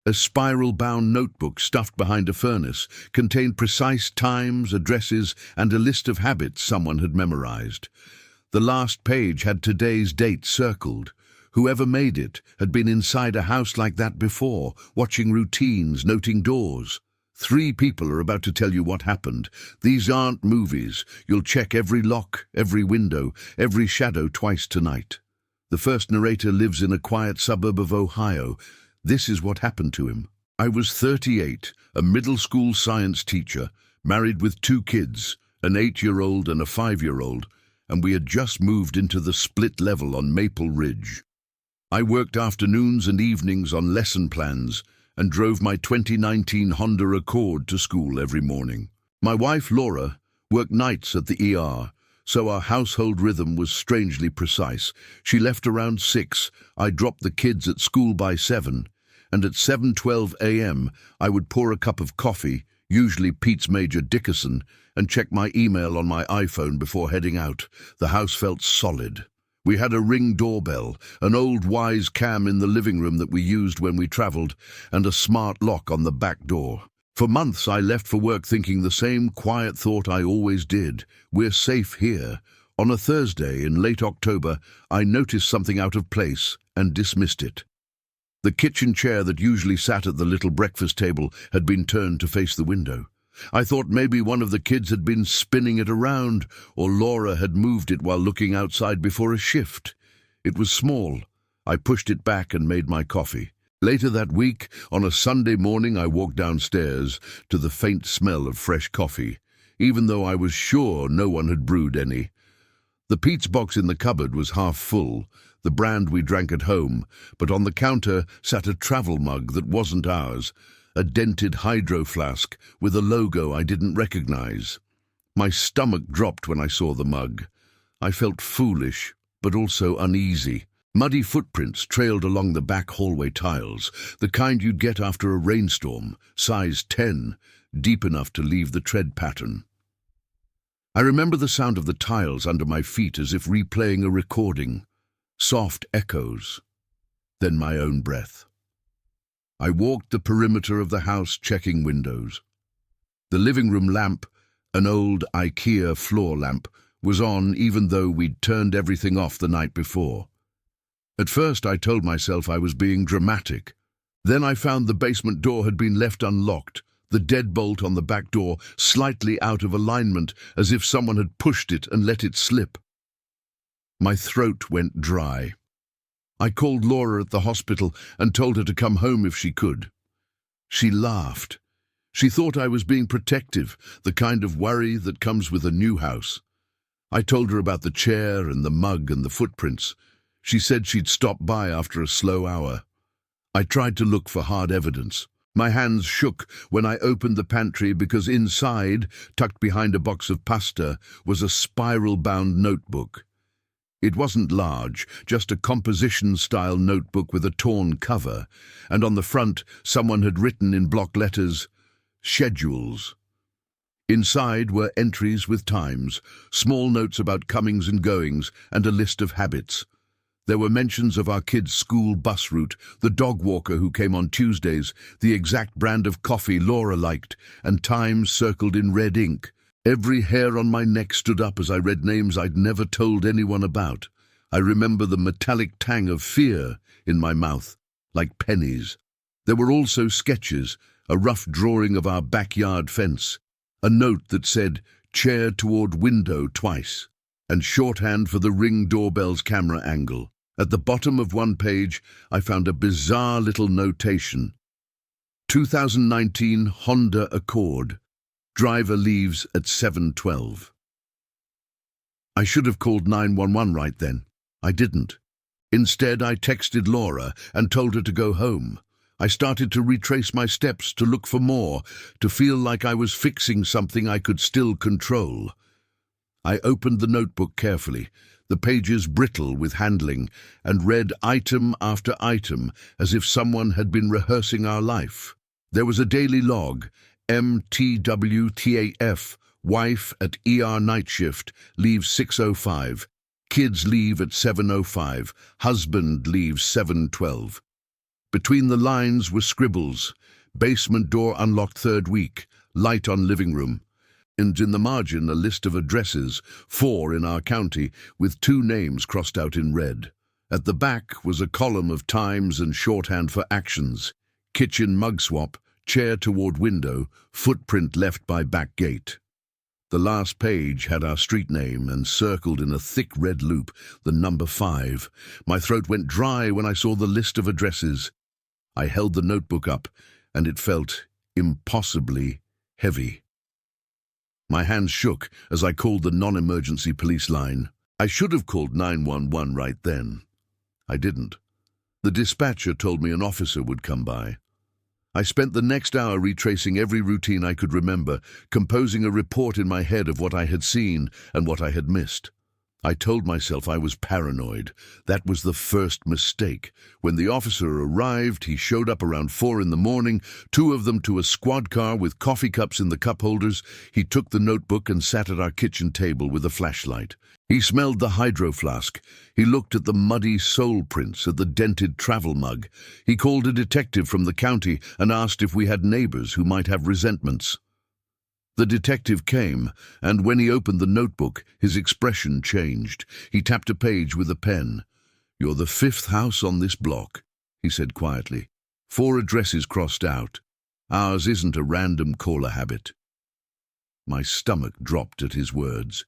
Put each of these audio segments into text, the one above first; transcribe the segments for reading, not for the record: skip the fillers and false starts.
A spiral-bound notebook stuffed behind a furnace contained precise times, addresses, and a list of habits someone had memorized. The last page had today's date circled. Whoever made it had been inside a house like that before, watching routines, noting doors. 3 people are about to tell you what happened. These aren't movies. You'll check every lock, every window, every shadow twice tonight. The first narrator lives in a quiet suburb of Ohio. This is what happened to him. I was 38, a middle school science teacher, married with 2 kids, an 8-year-old and a 5-year-old, and we had just moved into the split level on Maple Ridge. I worked afternoons and evenings on lesson plans and drove my 2019 Honda Accord to school every morning. My wife, Laura, worked nights at the ER, so our household rhythm was strangely precise. She left around 6, I dropped the kids at school by 7, and at 7:12 a.m. I would pour a cup of coffee, usually Pete's Major Dickerson, and check my email on my iPhone before heading out. The house felt solid. We had a Ring doorbell, an old Wise cam in the living room that we used when we traveled, and a smart lock on the back door. For months I left for work thinking the same quiet thought I always did. We're safe here. On a Thursday in late October, I noticed something out of place and dismissed it. The kitchen chair that usually sat at the little breakfast table had been turned to face the window. I thought maybe one of the kids had been spinning it around, or Laura had moved it while looking outside before a shift. It was small. I pushed it back and made my coffee. Later that week, on a Sunday morning, I walked downstairs to the faint smell of fresh coffee, even though I was sure no one had brewed any. The Pete's box in the cupboard was half full, the brand we drank at home, but on the counter sat a travel mug that wasn't ours, a dented hydro flask with a logo I didn't recognize. My stomach dropped when I saw the mug. I felt foolish, but also uneasy. Muddy footprints trailed along the back hallway tiles, the kind you'd get after a rainstorm, size 10, deep enough to leave the tread pattern. I remember the sound of the tiles under my feet as if replaying a recording, soft echoes, then my own breath. I walked the perimeter of the house, checking windows. The living room lamp, an old IKEA floor lamp, was on even though we'd turned everything off the night before. At first I told myself I was being dramatic. Then I found the basement door had been left unlocked, the deadbolt on the back door slightly out of alignment, as if someone had pushed it and let it slip. My throat went dry. I called Laura at the hospital and told her to come home if she could. She laughed. She thought I was being protective, the kind of worry that comes with a new house. I told her about the chair and the mug and the footprints. She said she'd stop by after a slow hour. I tried to look for hard evidence. My hands shook when I opened the pantry because inside, tucked behind a box of pasta, was a spiral-bound notebook. It wasn't large, just a composition-style notebook with a torn cover, and on the front someone had written in block letters, "Schedules." Inside were entries with times, small notes about comings and goings, and a list of habits. There were mentions of our kids' school bus route, the dog walker who came on Tuesdays, the exact brand of coffee Laura liked, and times circled in red ink. Every hair on my neck stood up as I read names I'd never told anyone about. I remember the metallic tang of fear in my mouth, like pennies. There were also sketches, a rough drawing of our backyard fence, a note that said, "Chair toward window twice," and shorthand for the Ring doorbell's camera angle. At the bottom of one page, I found a bizarre little notation. 2019 Honda Accord. Driver leaves at 7:12. I should have called 911 right then. I didn't. Instead, I texted Laura and told her to go home. I started to retrace my steps, to look for more, to feel like I was fixing something I could still control. I opened the notebook carefully, the pages brittle with handling, and read item after item as if someone had been rehearsing our life. There was a daily log, MTWTAF, wife at ER night shift, leaves 6:05, kids leave at 7:05, husband leaves 7:12. Between the lines were scribbles: basement door unlocked third week, light on living room. And in the margin a list of addresses, 4 in our county, with 2 names crossed out in red. At the back was a column of times and shorthand for actions: kitchen mug swap, chair toward window, footprint left by back gate. The last page had our street name and circled in a thick red loop the number 5. My throat went dry when I saw the list of addresses. I held the notebook up, and it felt impossibly heavy. My hands shook as I called the non-emergency police line. I should have called 911 right then. I didn't. The dispatcher told me an officer would come by. I spent the next hour retracing every routine I could remember, composing a report in my head of what I had seen and what I had missed. I told myself I was paranoid. That was the first mistake. When the officer arrived, he showed up around 4 in the morning, 2 of them to a squad car with coffee cups in the cup holders. He took the notebook and sat at our kitchen table with a flashlight. He smelled the hydro flask. He looked at the muddy sole prints, at the dented travel mug. He called a detective from the county and asked if we had neighbors who might have resentments. The detective came, and when he opened the notebook, his expression changed. He tapped a page with a pen. "You're the 5th house on this block," he said quietly. 4 addresses crossed out. Ours isn't a random caller habit. My stomach dropped at his words.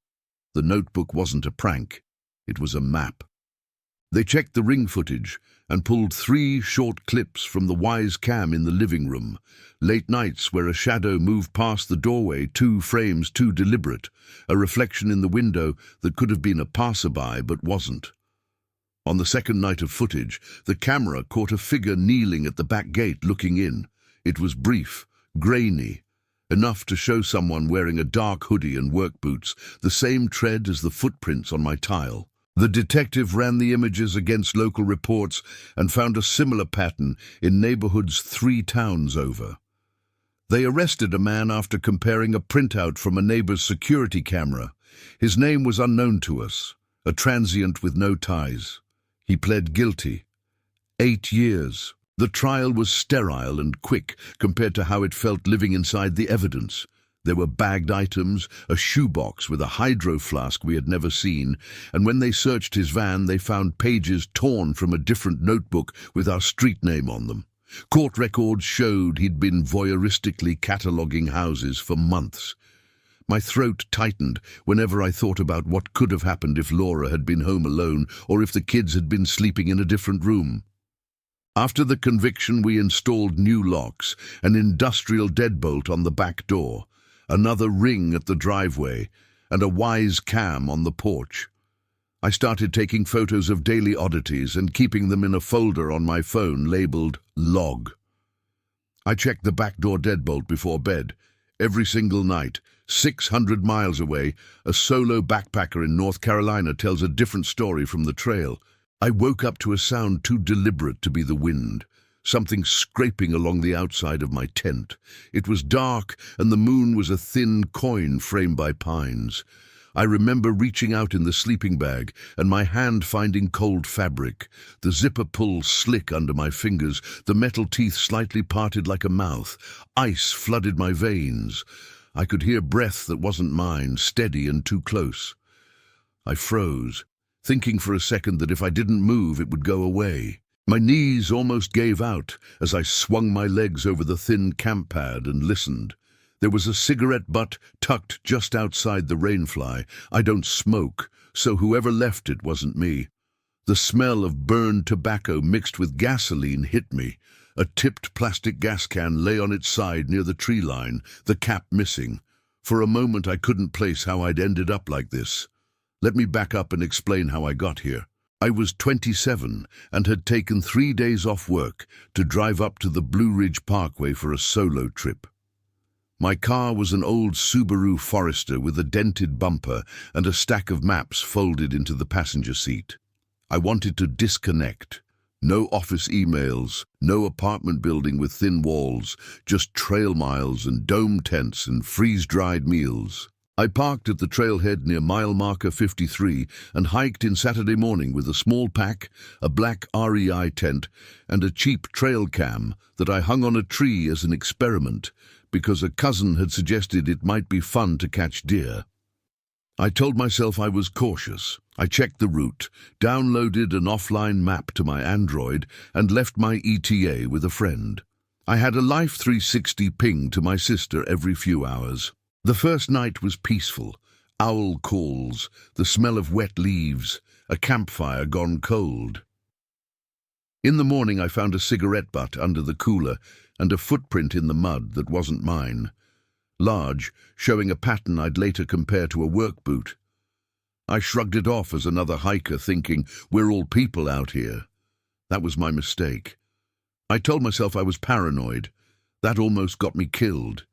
The notebook wasn't a prank. It was a map. They checked the ring footage and pulled 3 short clips from the Wise cam in the living room. Late nights where a shadow moved past the doorway, 2 frames too deliberate, a reflection in the window that could have been a passerby but wasn't. On the second night of footage, the camera caught a figure kneeling at the back gate looking in. It was brief, grainy, enough to show someone wearing a dark hoodie and work boots, the same tread as the footprints on my tile. The detective ran the images against local reports and found a similar pattern in neighborhoods 3 towns over. They arrested a man after comparing a printout from a neighbor's security camera. His name was unknown to us, a transient with no ties. He pled guilty. 8 years. The trial was sterile and quick compared to how it felt living inside the evidence. There were bagged items, a shoebox with a hydro flask we had never seen, and when they searched his van, they found pages torn from a different notebook with our street name on them. Court records showed he'd been voyeuristically cataloguing houses for months. My throat tightened whenever I thought about what could have happened if Laura had been home alone or if the kids had been sleeping in a different room. After the conviction, we installed new locks, an industrial deadbolt on the back door, another ring at the driveway, and a Wise cam on the porch. I started taking photos of daily oddities and keeping them in a folder on my phone labeled Log. I checked the back door deadbolt before bed. Every single night, 600 miles away, a solo backpacker in North Carolina tells a different story from the trail. I woke up to a sound too deliberate to be the wind, something scraping along the outside of my tent. It was dark, and the moon was a thin coin framed by pines. I remember reaching out in the sleeping bag and my hand finding cold fabric, the zipper pull slick under my fingers, the metal teeth slightly parted like a mouth. Ice flooded my veins. I could hear breath that wasn't mine, steady and too close. I froze, thinking for a second that if I didn't move, it would go away. My knees almost gave out as I swung my legs over the thin camp pad and listened. There was a cigarette butt tucked just outside the rainfly. I don't smoke, so whoever left it wasn't me. The smell of burned tobacco mixed with gasoline hit me. A tipped plastic gas can lay on its side near the tree line, the cap missing. For a moment I couldn't place how I'd ended up like this. Let me back up and explain how I got here. I was 27 and had taken 3 days off work to drive up to the Blue Ridge Parkway for a solo trip. My car was an old Subaru Forester with a dented bumper and a stack of maps folded into the passenger seat. I wanted to disconnect. No office emails, no apartment building with thin walls, just trail miles and dome tents and freeze-dried meals. I parked at the trailhead near mile marker 53 and hiked in Saturday morning with a small pack, a black REI tent, and a cheap trail cam that I hung on a tree as an experiment because a cousin had suggested it might be fun to catch deer. I told myself I was cautious. I checked the route, downloaded an offline map to my Android, and left my ETA with a friend. I had a Life 360 ping to my sister every few hours. The first night was peaceful. Owl calls, the smell of wet leaves, a campfire gone cold. In the morning I found a cigarette butt under the cooler and a footprint in the mud that wasn't mine. Large, showing a pattern I'd later compare to a work boot. I shrugged it off as another hiker, thinking, we're all people out here. That was my mistake. I told myself I was paranoid. That almost got me killed.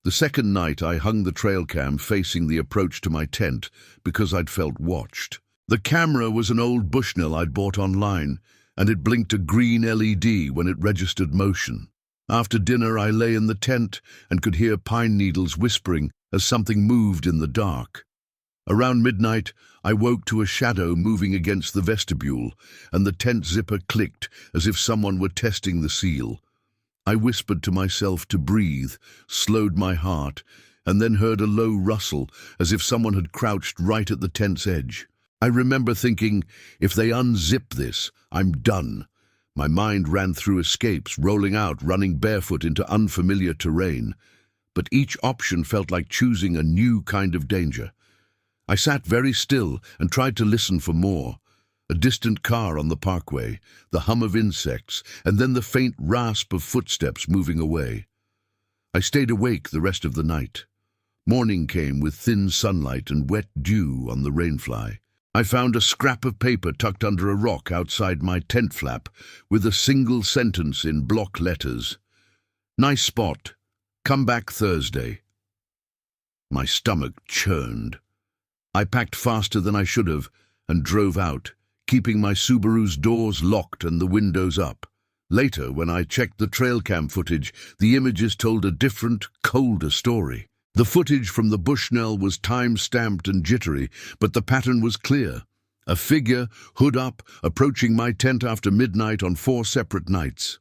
The second night I hung the trail cam facing the approach to my tent because I'd felt watched. The camera was an old Bushnell I'd bought online, and it blinked a green LED when it registered motion. After dinner I lay in the tent and could hear pine needles whispering as something moved in the dark. Around midnight I woke to a shadow moving against the vestibule, and the tent zipper clicked as if someone were testing the seal. I whispered to myself to breathe, slowed my heart, and then heard a low rustle as if someone had crouched right at the tent's edge. I remember thinking, if they unzip this, I'm done. My mind ran through escapes, rolling out, running barefoot into unfamiliar terrain. But each option felt like choosing a new kind of danger. I sat very still and tried to listen for more. A distant car on the parkway, the hum of insects, and then the faint rasp of footsteps moving away. I stayed awake the rest of the night. Morning came with thin sunlight and wet dew on the rainfly. I found a scrap of paper tucked under a rock outside my tent flap with a single sentence in block letters. Nice spot. Come back Thursday. My stomach churned. I packed faster than I should have and drove out, keeping my Subaru's doors locked and the windows up. Later, when I checked the trail cam footage, the images told a different, colder story. The footage from the Bushnell was time-stamped and jittery, but the pattern was clear. A figure, hood up, approaching my tent after midnight on 4 separate nights.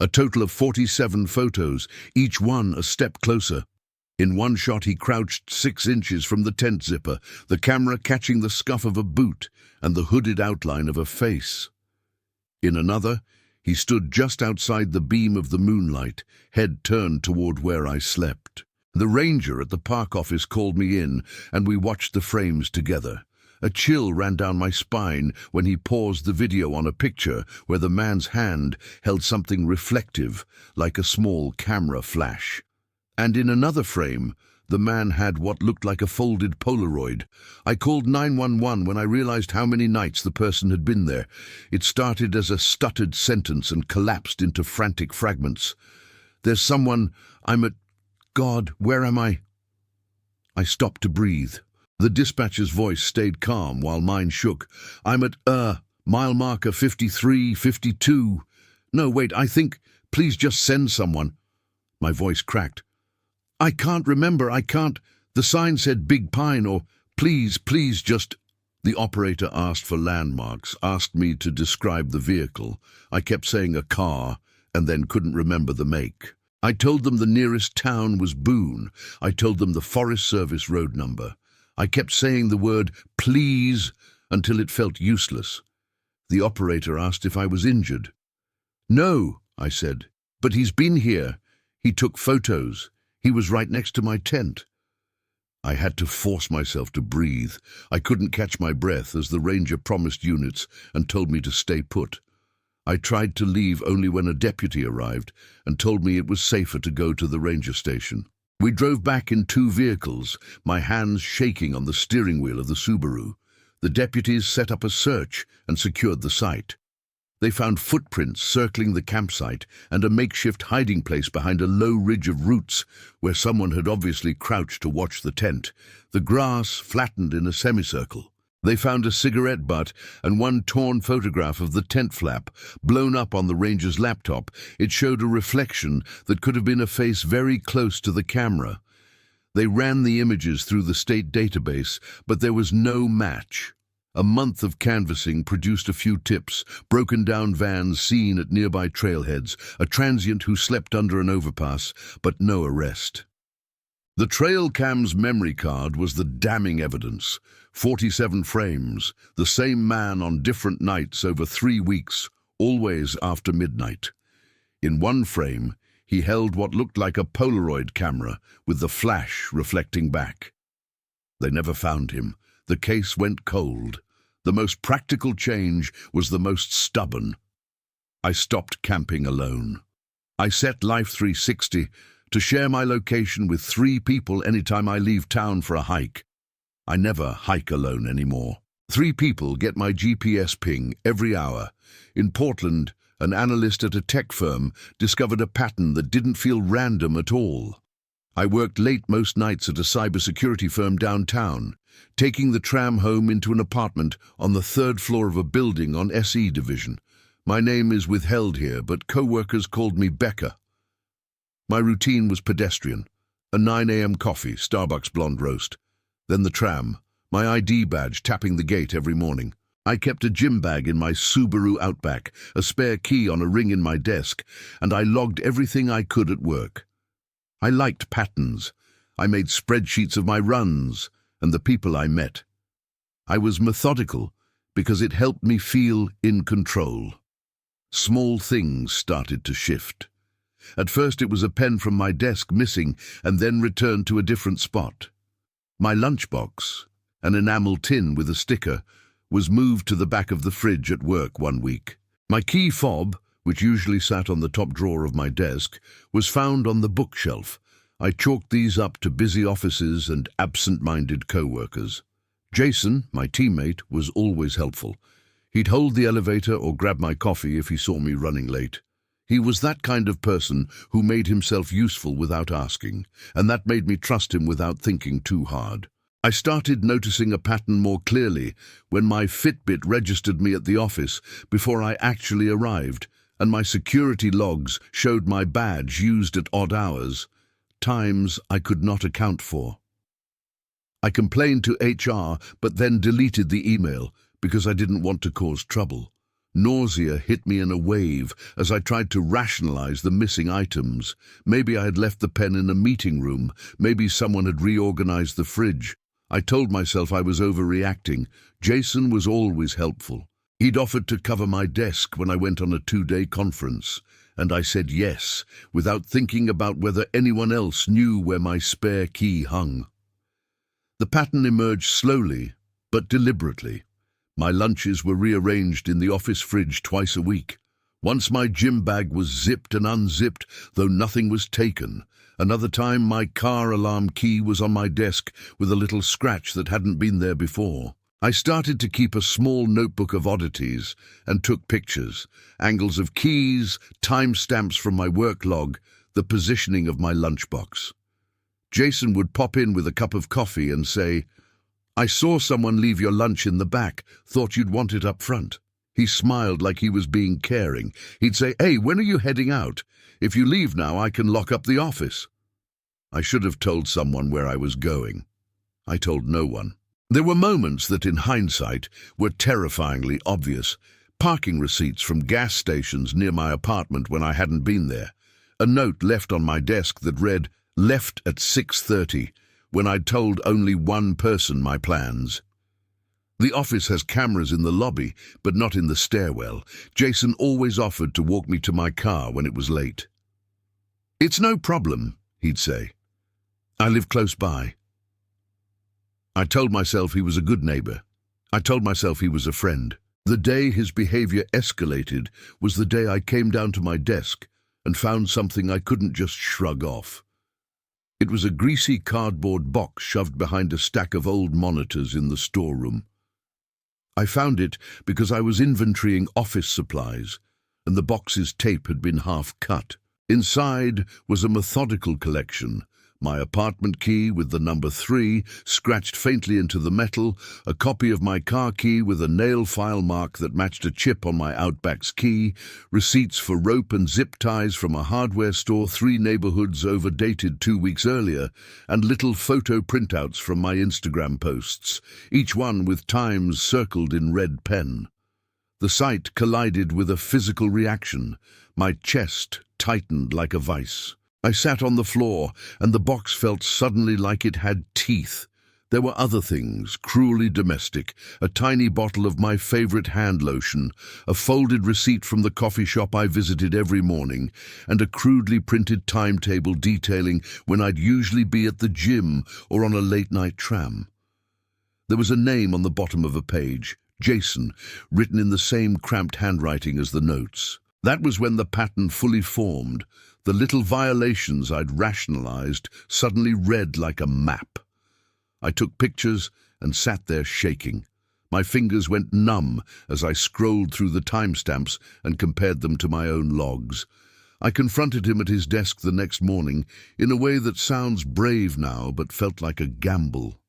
A total of 47 photos, each one a step closer. In one shot he crouched 6 inches from the tent zipper, the camera catching the scuff of a boot and the hooded outline of a face. In another, he stood just outside the beam of the moonlight, head turned toward where I slept. The ranger at the park office called me in, and we watched the frames together. A chill ran down my spine when he paused the video on a picture where the man's hand held something reflective, like a small camera flash. And in another frame, the man had what looked like a folded Polaroid. I called 911 when I realized how many nights the person had been there. It started as a stuttered sentence and collapsed into frantic fragments. There's someone, I'm at... God, where am I? I stopped to breathe. The dispatcher's voice stayed calm while mine shook. I'm at, mile marker 53, 52. No, wait, I think, please just send someone. My voice cracked. I can't remember, I can't. The sign said Big Pine or please just... The operator asked for landmarks, asked me to describe the vehicle. I kept saying a car and then couldn't remember the make. I told them the nearest town was Boone. I told them the Forest Service road number. I kept saying the word please until it felt useless. The operator asked if I was injured. No, I said, but he's been here. He took photos. He was right next to my tent. I had to force myself to breathe. I couldn't catch my breath as the ranger promised units and told me to stay put. I tried to leave only when a deputy arrived and told me it was safer to go to the ranger station. We drove back in 2 vehicles, my hands shaking on the steering wheel of the Subaru. The deputies set up a search and secured the site. They found footprints circling the campsite and a makeshift hiding place behind a low ridge of roots where someone had obviously crouched to watch the tent, the grass flattened in a semicircle. They found a cigarette butt and one torn photograph of the tent flap, blown up on the ranger's laptop. It showed a reflection that could have been a face very close to the camera. They ran the images through the state database, but there was no match. A month of canvassing produced a few tips: broken down vans seen at nearby trailheads, a transient who slept under an overpass, but no arrest. The trail cam's memory card was the damning evidence. 47 frames, the same man on different nights over 3 weeks, always after midnight. In one frame, he held what looked like a Polaroid camera with the flash reflecting back. They never found him. The case went cold. The most practical change was the most stubborn. I stopped camping alone. I set Life 360 to share my location with 3 people anytime I leave town for a hike. I never hike alone anymore. 3 people get my GPS ping every hour. In Portland, an analyst at a tech firm discovered a pattern that didn't feel random at all. I worked late most nights at a cybersecurity firm downtown, taking the tram home into an apartment on the 3rd floor of a building on SE Division. My name is withheld here, but co-workers called me Becca. My routine was pedestrian: a 9 a.m. coffee, Starbucks blonde roast. Then the tram, my ID badge tapping the gate every morning. I kept a gym bag in my Subaru Outback, a spare key on a ring in my desk, and I logged everything I could at work. I liked patterns. I made spreadsheets of my runs and the people I met. I was methodical because it helped me feel in control. Small things started to shift. At first it was a pen from my desk missing and then returned to a different spot. My lunchbox, an enamel tin with a sticker, was moved to the back of the fridge at work one week. My key fob, which usually sat on the top drawer of my desk, was found on the bookshelf. I chalked these up to busy offices and absent-minded co-workers. Jason, my teammate, was always helpful. He'd hold the elevator or grab my coffee if he saw me running late. He was that kind of person who made himself useful without asking, and that made me trust him without thinking too hard. I started noticing a pattern more clearly when my Fitbit registered me at the office before I actually arrived, and my security logs showed my badge used at odd hours, times I could not account for. I complained to HR, but then deleted the email because I didn't want to cause trouble. Nausea hit me in a wave as I tried to rationalize the missing items. Maybe I had left the pen in a meeting room. Maybe someone had reorganized the fridge. I told myself I was overreacting. Jason was always helpful. He'd offered to cover my desk when I went on a 2-day conference, and I said yes, without thinking about whether anyone else knew where my spare key hung. The pattern emerged slowly, but deliberately. My lunches were rearranged in the office fridge twice a week. Once my gym bag was zipped and unzipped, though nothing was taken. Another time my car alarm key was on my desk with a little scratch that hadn't been there before. I started to keep a small notebook of oddities and took pictures: angles of keys, timestamps from my work log, the positioning of my lunchbox. Jason would pop in with a cup of coffee and say, "I saw someone leave your lunch in the back, thought you'd want it up front." He smiled like he was being caring. He'd say, "Hey, when are you heading out? If you leave now, I can lock up the office." I should have told someone where I was going. I told no one. There were moments that, in hindsight, were terrifyingly obvious. Parking receipts from gas stations near my apartment when I hadn't been there. A note left on my desk that read, "Left at 6:30, when I'd told only one person my plans. The office has cameras in the lobby, but not in the stairwell. Jason always offered to walk me to my car when it was late. "It's no problem," he'd say. "I live close by." I told myself he was a good neighbor. I told myself he was a friend. The day his behavior escalated was the day I came down to my desk and found something I couldn't just shrug off. It was a greasy cardboard box shoved behind a stack of old monitors in the storeroom. I found it because I was inventorying office supplies, and the box's tape had been half cut. Inside was a methodical collection: My apartment key with the number 3 scratched faintly into the metal, a copy of my car key with a nail file mark that matched a chip on my Outback's key, receipts for rope and zip ties from a hardware store 3 neighborhoods over dated 2 weeks earlier, and little photo printouts from my Instagram posts, each one with times circled in red pen. The sight collided with a physical reaction. My chest tightened like a vice. I sat on the floor, and the box felt suddenly like it had teeth. There were other things, cruelly domestic, a tiny bottle of my favorite hand lotion, a folded receipt from the coffee shop I visited every morning, and a crudely printed timetable detailing when I'd usually be at the gym or on a late-night tram. There was a name on the bottom of a page, Jason, written in the same cramped handwriting as the notes. That was when the pattern fully formed. The little violations I'd rationalized suddenly read like a map. I took pictures and sat there shaking. My fingers went numb as I scrolled through the timestamps and compared them to my own logs. I confronted him at his desk the next morning in a way that sounds brave now but felt like a gamble.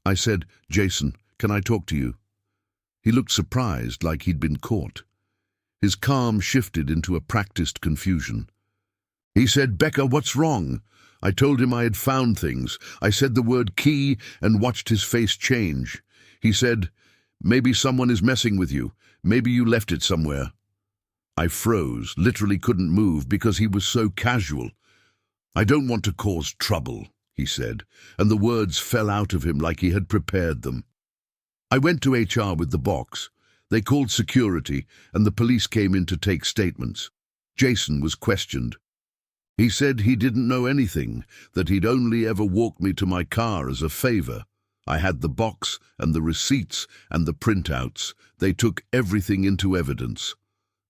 I said, "Jason, can I talk to you?" He looked surprised, like he'd been caught. His calm shifted into a practiced confusion. He said, "Becca, what's wrong?" I told him I had found things. I said the word key and watched his face change. He said, "Maybe someone is messing with you. Maybe you left it somewhere." I froze, literally couldn't move because he was so casual. "I don't want to cause trouble," he said, and the words fell out of him like he had prepared them. I went to HR with the box. They called security, and the police came in to take statements. Jason was questioned. He said he didn't know anything, that he'd only ever walked me to my car as a favor. I had the box and the receipts and the printouts. They took everything into evidence.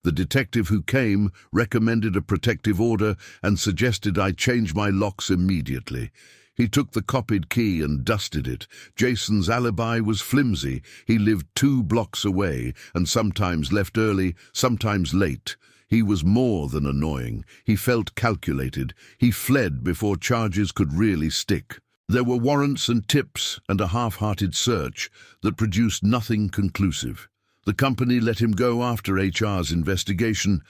The detective who came recommended a protective order and suggested I change my locks immediately. He took the copied key and dusted it. Jason's alibi was flimsy. He lived 2 blocks away and sometimes left early, sometimes late. He was more than annoying. He felt calculated. He fled before charges could really stick. There were warrants and tips and a half-hearted search that produced nothing conclusive. The company let him go after HR's investigation,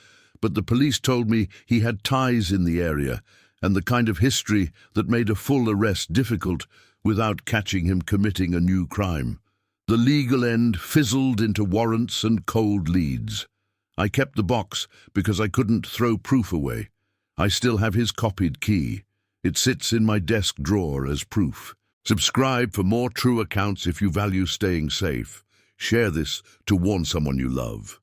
but the police told me he had ties in the area and the kind of history that made a full arrest difficult without catching him committing a new crime. The legal end fizzled into warrants and cold leads. I kept the box because I couldn't throw proof away. I still have his copied key. It sits in my desk drawer as proof. Subscribe for more true accounts if you value staying safe. Share this to warn someone you love.